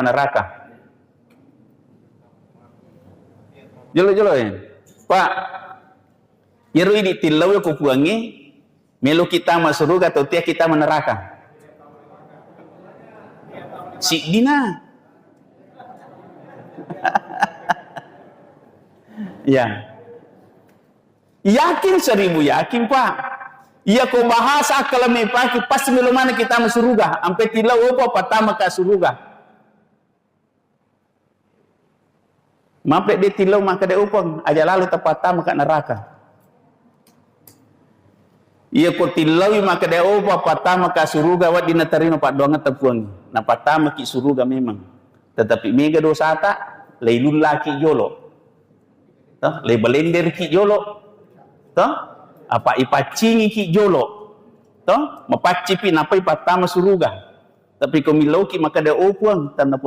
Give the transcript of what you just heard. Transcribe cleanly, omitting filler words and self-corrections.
neraka. Jolo ya. Pak, yeru ini tilau ko puangi melu kita masuk surga atau tiap kita meneraka. Si dina. Ya. Yakin 1000 yakin, Pak. Iya ko bahasa kalau me paki pas melu mana kita masuk surga, ampe tilau apa pertama ka surga. Mampet dia tilau maka dia upang aja lalu tepat maka neraka. Iya ko tilau maka dia upang pertama ka surga wat dina tarino pak doang tepuang. Na pertama ki surga memang. Tetapi mega dosa tak lailul laki jolo. Toh, lai belender ki jolo. Toh, apa ipacingi ki jolo. Toh, mapacipi napai pertama surga. Tapi ko milau ki maka dia upang tanda